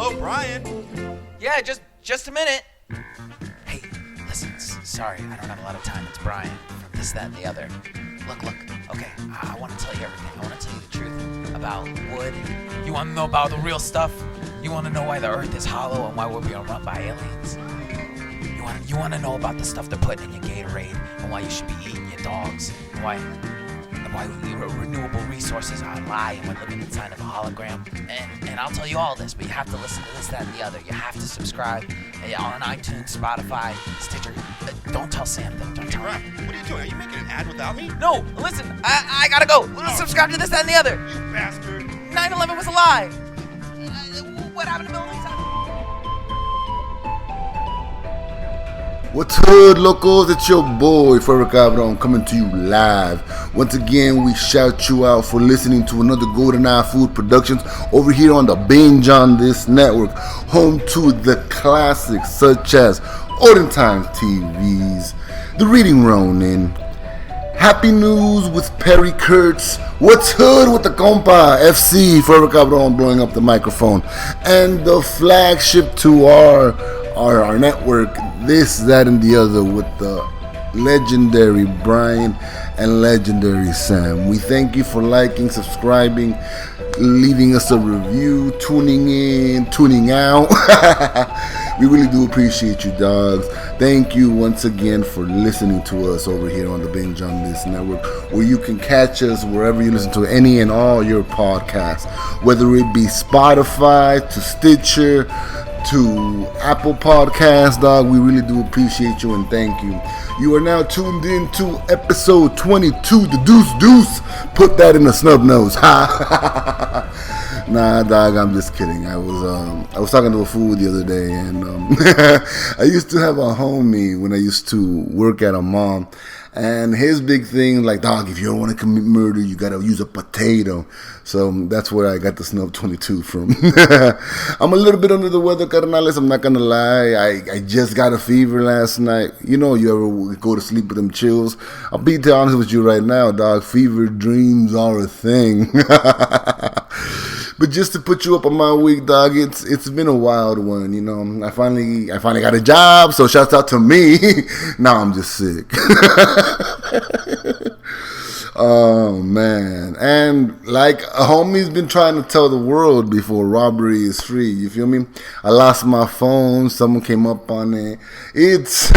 Hello, Bryan. Yeah, just a minute. Hey, listen, sorry, I don't have a lot of time. It's Bryan from this, that, and the other. Look, okay, I want to tell you everything. I want to tell you the truth about wood. You want to know about the real stuff? You want to know why the earth is hollow and why we're being run by aliens? You want to know about the stuff they're putting in your Gatorade and why you should be eating your dogs and why renewable resources are a lie and we're living inside of a hologram. And I'll tell you all this, but you have to listen to this, that, and the other. You have to subscribe on iTunes, Spotify, Stitcher. Don't tell Sam though. Don't tell him. What are you doing? Are you making an ad without me? No, listen, I gotta go. Subscribe to this, that, and the other. You bastard. 9/11 was a lie. What happened to buildings? What's hood, locals? It's your boy, Fiebre coming to you live. Once again, we shout you out for listening to another Goodnight Food Productions over here on the Binge on this network, home to the classics such as Olden Times TVs, The Reading Ronin, Happy News with Perry Kurtz, What's Hood with the Compa FC, Fiebre blowing up the microphone, and the flagship to our network, This, That, and the Other with the legendary Bryan and legendary Sam. We thank you for liking, subscribing, leaving us a review, tuning in, tuning out. We really do appreciate you, dogs. Thank you once again for listening to us over here on the Binge on this network, where you can catch us wherever you listen to any and all your podcasts, whether it be Spotify to Stitcher to Apple Podcasts, dog. We really do appreciate you and thank you. You are now tuned in to episode 22, the Deuce. Put that in the snub nose. Nah, dog, I'm just kidding. I was talking to a fool the other day, and I used to have a homie when I used to work at a mall. And his big thing, like, dog, if you don't want to commit murder, you got to use a potato. So that's where I got the snub 22 from. I'm a little bit under the weather, carnales. I'm not going to lie. I just got a fever last night. You know, you ever go to sleep with them chills? I'll be honest with you right now, dog. Fever dreams are a thing. But just to put you up on my week, dog, it's been a wild one, you know. I finally got a job, so shouts out to me. Now I'm just sick. Oh, man. And like a homie's been trying to tell the world before, robbery is free. You feel me? I lost my phone. Someone came up on it. It's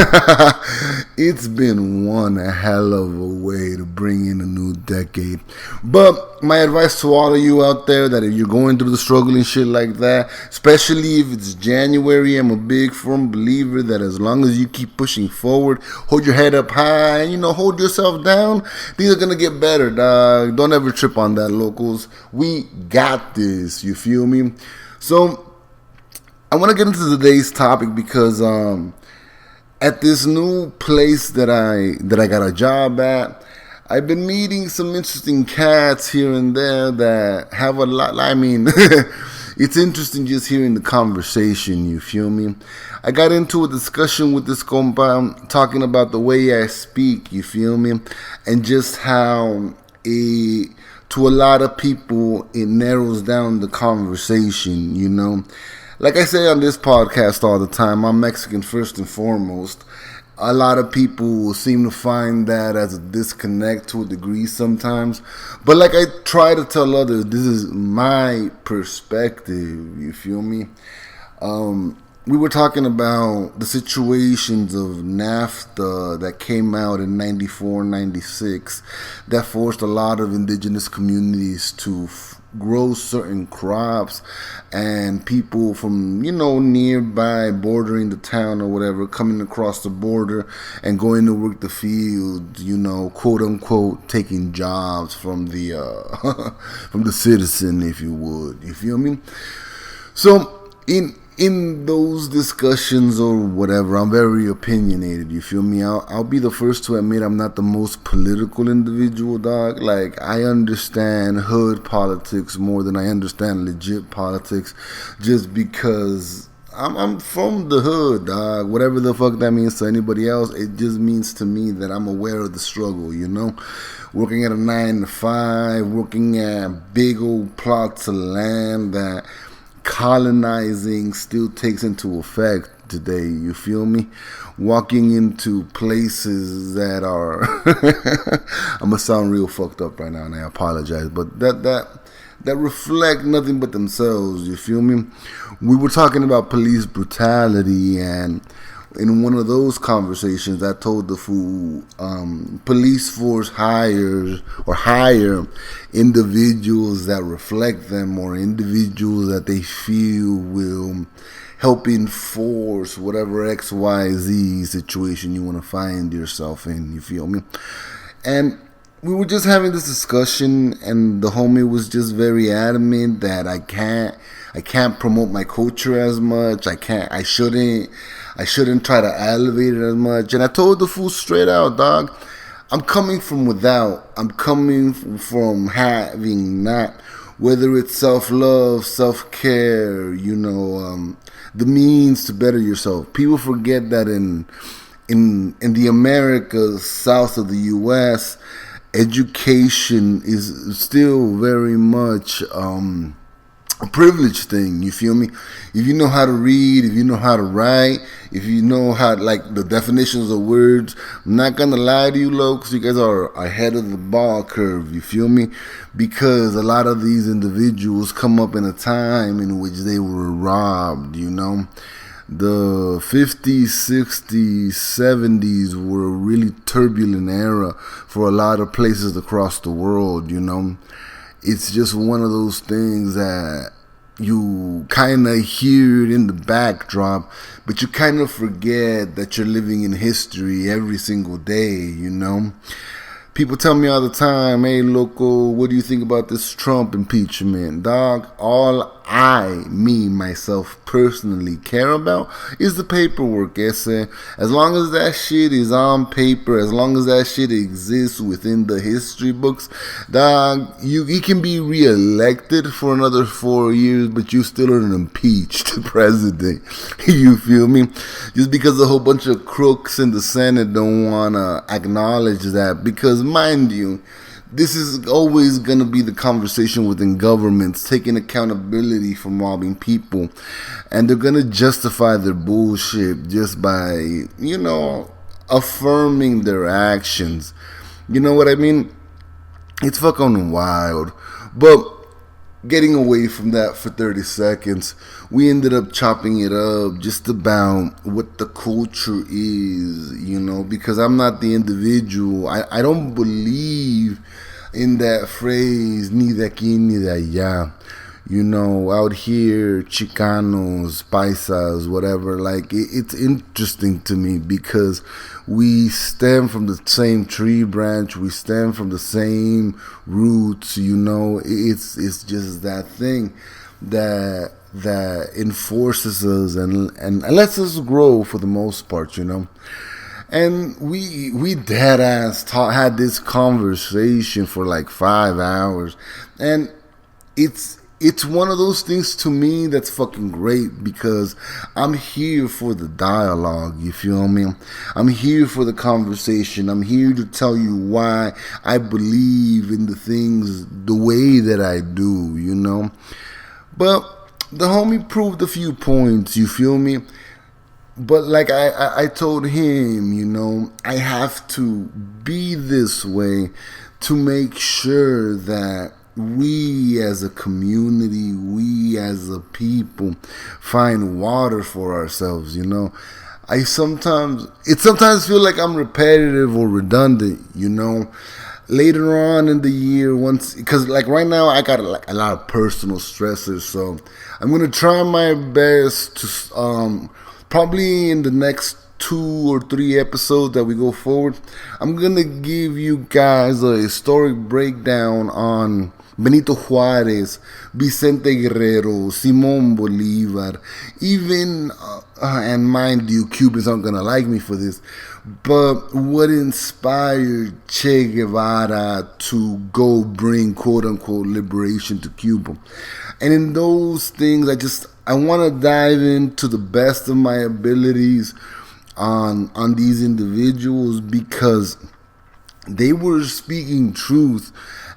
been one hell of a way to bring in a new decade. But my advice to all of you out there, that if you're going through the struggle and shit like that, especially if it's January, I'm a big firm believer that as long as you keep pushing forward, hold your head up high, and, you know, hold yourself down, things are gonna get better, dog. Don't ever trip on that, locals. We got this. You feel me? So I want to get into today's topic because at this new place that I got a job at, I've been meeting some interesting cats here and there that have a lot. I mean, it's interesting just hearing the conversation. You feel me? I got into a discussion with this compa talking about the way I speak, you feel me? And just how to a lot of people, it narrows down the conversation, you know? Like I say on this podcast all the time, I'm Mexican first and foremost. A lot of people seem to find that as a disconnect to a degree sometimes. But like I try to tell others, this is my perspective, you feel me? We were talking about the situations of NAFTA that came out in 94, 96 that forced a lot of indigenous communities to grow certain crops, and people from, you know, nearby bordering the town or whatever coming across the border and going to work the field, you know, quote unquote, taking jobs from the from the citizen, if you would. You feel me? So in those discussions or whatever, I'm very opinionated, you feel me? I'll be the first to admit I'm not the most political individual, dog. Like, I understand hood politics more than I understand legit politics, just because I'm from the hood, dog. Whatever the fuck that means to anybody else, it just means to me that I'm aware of the struggle, you know? Working at a 9 to 5, working at big old plots of land that colonizing still takes into effect today. You feel me? Walking into places that are I'm gonna sound real fucked up right now, and I apologize, but that reflect nothing but themselves. You feel me? We were talking about police brutality, and in one of those conversations, I told the fool police force hire individuals that reflect them, or individuals that they feel will help enforce whatever XYZ situation you want to find yourself in. You feel me? And we were just having this discussion, and the homie was just very adamant that I can't promote my culture as much. I shouldn't try to elevate it as much. And I told the fool straight out, dog, I'm coming from without. I'm coming from having not, whether it's self-love, self-care, the means to better yourself. People forget that in the Americas, south of the U.S., education is still very much a privilege thing. You feel me? If you know how to read, if you know how to write, if you know how, like, the definitions of words, I'm not gonna lie to you, locals, you guys are ahead of the ball curve. You feel me? Because a lot of these individuals come up in a time in which they were robbed. The 50s, 60s, 70s were a really turbulent era for a lot of places across the world. It's just one of those things that you kind of hear it in the backdrop, but you kind of forget that you're living in history every single day. People tell me all the time, hey, loco, what do you think about this Trump impeachment? Dog, all myself personally care about is the paperwork, ese. As long as that shit is on paper, as long as that shit exists within the history books, dog, he can be reelected for another 4 years, but you still are an impeached president. You feel me? Just because a whole bunch of crooks in the Senate don't want to acknowledge that, because mind you, this is always going to be the conversation within governments, taking accountability for mobbing people. And they're going to justify their bullshit just by, affirming their actions. You know what I mean? It's fucking wild. But getting away from that for 30 seconds, we ended up chopping it up just about what the culture is, because I'm not the individual. I don't believe in that phrase, ni de aquí ni de allá. Out here, Chicanos, Paisas, whatever, it's interesting to me because we stem from the same tree branch, we stem from the same roots, it's just that thing that enforces us and lets us grow for the most part, And we dead ass had this conversation for like 5 hours, and it's one of those things to me that's fucking great because I'm here for the dialogue. You feel me? I'm here for the conversation. I'm here to tell you why I believe in the things the way that I do. But the homie proved a few points. You feel me? But like I told him, I have to be this way to make sure that we as a community, we as a people find water for ourselves. I sometimes feel like I'm repetitive or redundant, later on in the year, once, because like right now I got a lot of personal stressors, so I'm going to try my best to probably in the next 2 or 3 episodes that we go forward, I'm going to give you guys a historic breakdown on Benito Juárez, Vicente Guerrero, Simón Bolívar, even, and mind you, Cubans aren't going to like me for this, but what inspired Che Guevara to go bring quote-unquote liberation to Cuba. And in those things, I want to dive into the best of my abilities on these individuals because they were speaking truth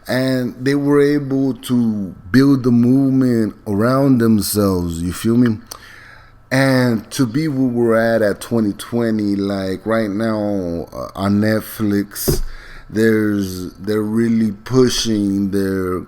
and they were able to build the movement around themselves, you feel me? And to be where we're at 2020, like right now on Netflix, they're really pushing their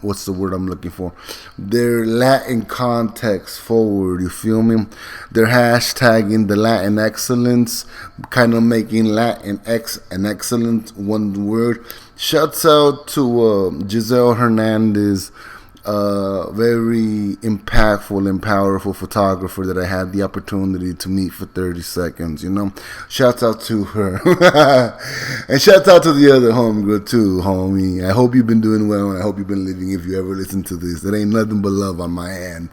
what's the word I'm looking for? Their Latin context forward, you feel me? They're hashtagging the Latin excellence, kind of making Latin and excellence one word. Shouts out to Giselle Hernandez, very impactful and powerful photographer that I had the opportunity to meet for 30 seconds, you know. Shouts out to her. And shouts out to the other homegirl too, homie. I hope you've been doing well, and I hope you've been living if you ever listen to this. There ain't nothing but love on my end.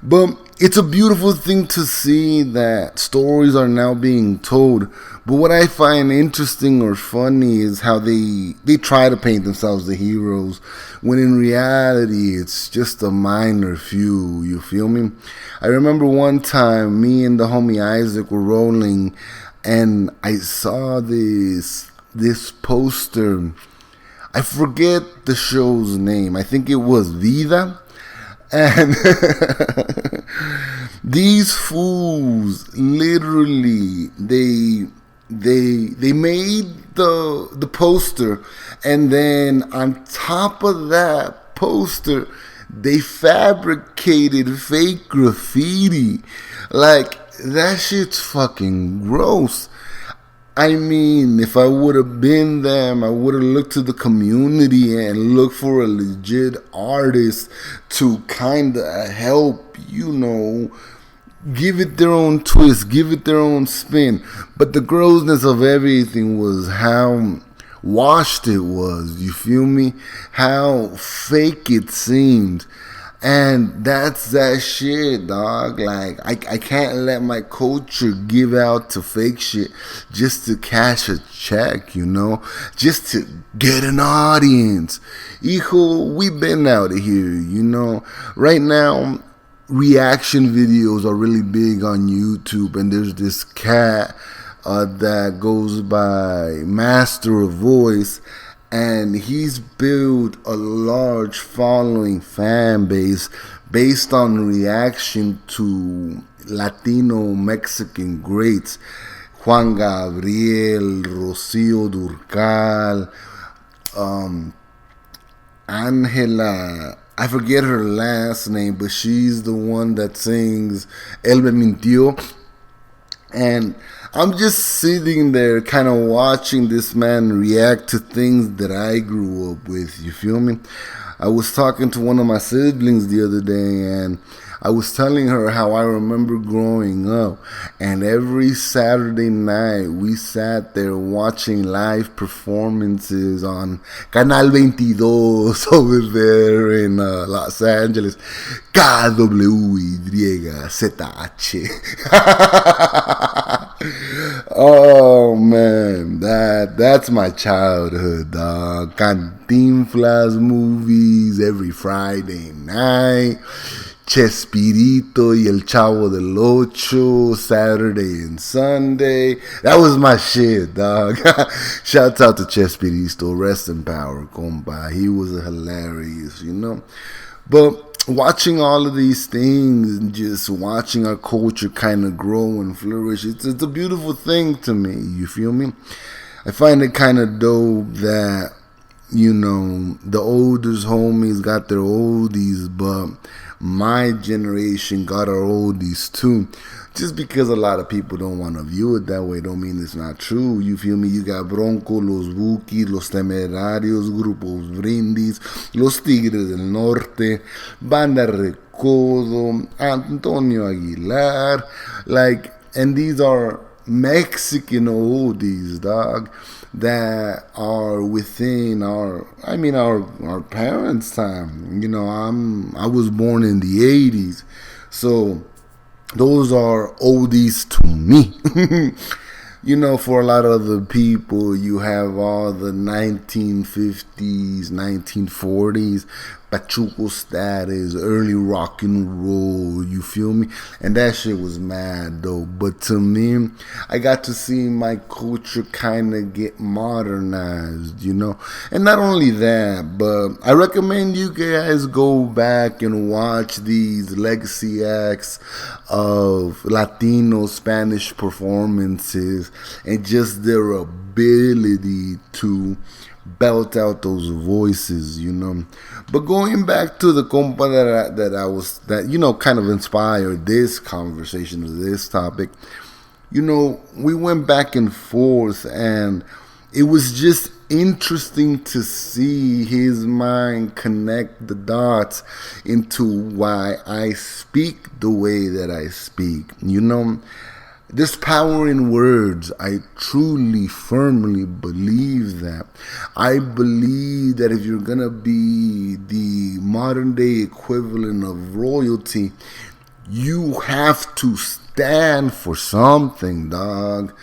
But it's a beautiful thing to see that stories are now being told. But what I find interesting or funny is how they try to paint themselves the heroes, when in reality it's just a minor few, you feel me? I remember one time me and the homie Isaac were rolling, and I saw this poster. I forget the show's name. I think it was Vida. And these fools literally they made the poster, and then on top of that poster they fabricated fake graffiti. Like, that shit's fucking gross. I mean, if I would have been them, I would have looked to the community and looked for a legit artist to kind of help, you know, give it their own twist, give it their own spin. But the grossness of everything was how washed it was, you feel me? How fake it seemed. And that's that shit, dog. Like, I can't let my culture give out to fake shit just to cash a check, you know? Just to get an audience. Hijo, we've been out of here, you know? Right now, reaction videos are really big on YouTube, and there's this cat that goes by Master of Voice, and he's built a large following fan base based on reaction to Latino Mexican greats. Juan Gabriel, Rocío Durcal, Angela, I forget her last name, but she's the one that sings El Me Mintió. And I'm just sitting there kind of watching this man react to things that I grew up with, you feel me? I was talking to one of my siblings the other day, and I was telling her how I remember growing up, and every Saturday night we sat there watching live performances on Canal 22 over there in Los Angeles, KWYZH. Oh man, that's my childhood, dog. Cantinflas movies every Friday night. Chespirito y El Chavo del Ocho, Saturday and Sunday. That was my shit, dog. Shouts out to Chespirito. Rest in power, compa. He was hilarious, you know. But watching all of these things and just watching our culture kind of grow and flourish, it's a beautiful thing to me, you feel me? I find it kind of dope that, you know, the oldest homies got their oldies, but my generation got our oldies too. Just because a lot of people don't want to view it that way don't mean it's not true. You feel me? You got Bronco, Los Bukis, Los Temerarios, Grupos Brindis, Los Tigres del Norte, Banda Recodo, Antonio Aguilar, like, and these are Mexican oldies, dog, that are within our parents' time. You know, I was born in the 80s, so those are oldies to me. You know, for a lot of the people, you have all the 1950s, 1940s, Pachuco status, early rock and roll, you feel me? And that shit was mad though. But to me, I got to see my culture kind of get modernized, you know? And not only that, but I recommend you guys go back and watch these legacy acts of Latino Spanish performances and just their ability to belt out those voices, you know. But going back to the compa that you know kind of inspired this conversation, this topic, you know, we went back and forth, and it was just interesting to see his mind connect the dots into why I speak the way that I speak, you know. There's power in words. I truly, firmly believe that. I believe that if you're going to be the modern day equivalent of royalty, you have to stand for something, dog,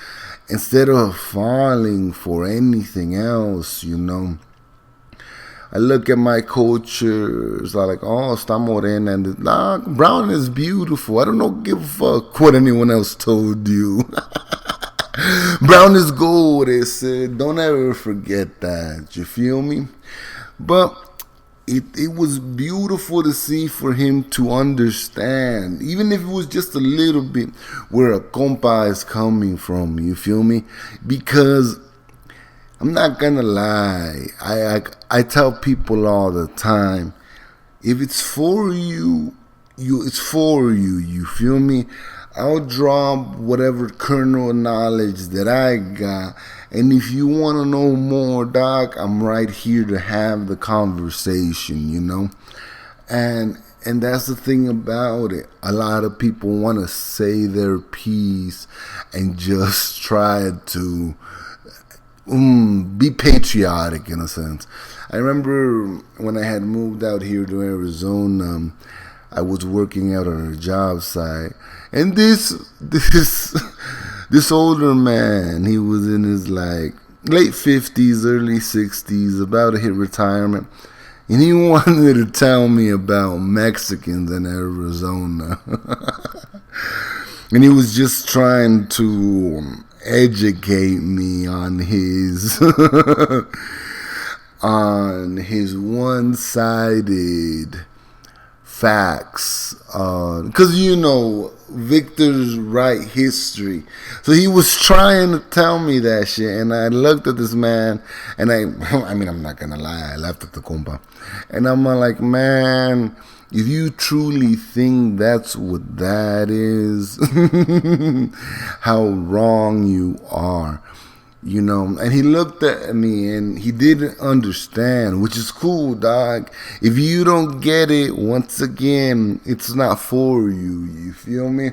instead of falling for anything else, you know. I look at my culture, it's like, oh, está morena, and nah, brown is beautiful. I don't give a fuck what anyone else told you. Brown is gold, they said. Don't ever forget that. You feel me? But it was beautiful to see for him to understand, even if it was just a little bit, where a compa is coming from. You feel me? Because I'm not gonna lie. I tell people all the time, if it's for you, it's for you. You feel me? I'll drop whatever kernel of knowledge that I got, and if you want to know more, doc, I'm right here to have the conversation. You know, and that's the thing about it. A lot of people want to say their piece and just try to be patriotic in a sense. I remember when I had moved out here to Arizona, I was working out on a job site, and this older man, he was in his like late 50s, early 60s, about to hit retirement, and he wanted to tell me about Mexicans in Arizona. And he was just trying to educate me on his on his one-sided facts, because you know Victor's right history. So he was trying to tell me that shit, and I looked at this man, and I mean, I'm not gonna lie, I laughed at the compa, and I'm like, man, if you truly think that's what that is, how wrong you are, you know. And he looked at me and he didn't understand, which is cool, dog. If you don't get it, once again, it's not for you. You feel me?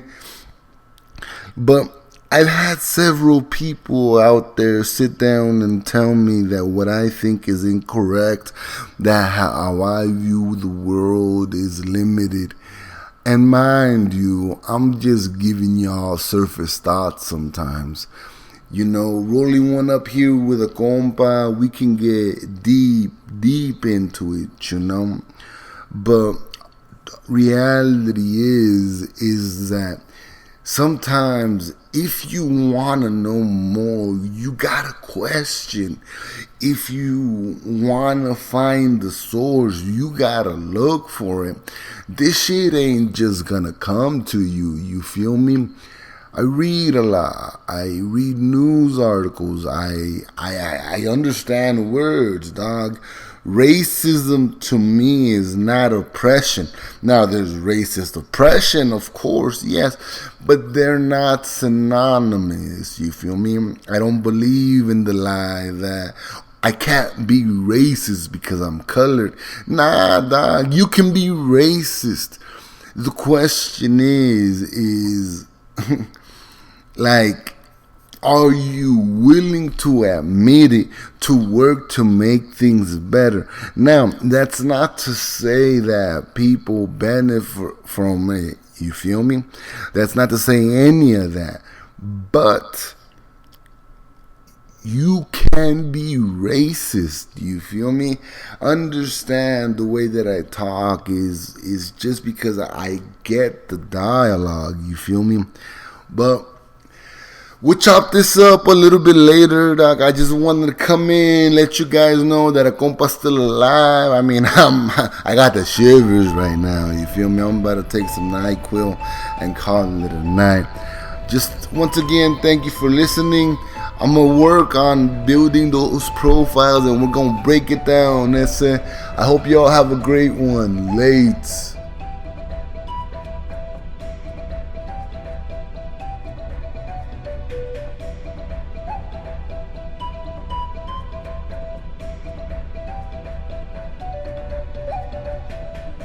But I've had several people out there sit down and tell me that what I think is incorrect, that how I view the world is limited. And mind you, I'm just giving y'all surface thoughts sometimes. You know, rolling one up here with a compa, we can get deep into it, you know. But reality is that sometimes if you want to know more, you gotta question. If you want to find the source, you gotta look for it. This shit ain't just gonna come to you, you feel me? I read a lot. I read news articles. I understand words, dog. Racism to me is not oppression. Now, there's racist oppression, of course, yes, but they're not synonymous, you feel me? I don't believe in the lie that I can't be racist because I'm colored. Nah, dog, you can be racist. The question is like, are you willing to admit it, to work to make things better? Now, that's not to say that people benefit from it, you feel me? That's not to say any of that. But you can be racist. You feel me? Understand the way that I talk is just because I get the dialogue. You feel me? But we'll chop this up a little bit later, dog. I just wanted to come in, let you guys know that a compa's still alive. I mean, I got the shivers right now. You feel me? I'm about to take some NyQuil and call it a night. Just once again, thank you for listening. I'm going to work on building those profiles and we're going to break it down. That's it. I hope y'all have a great one. Late.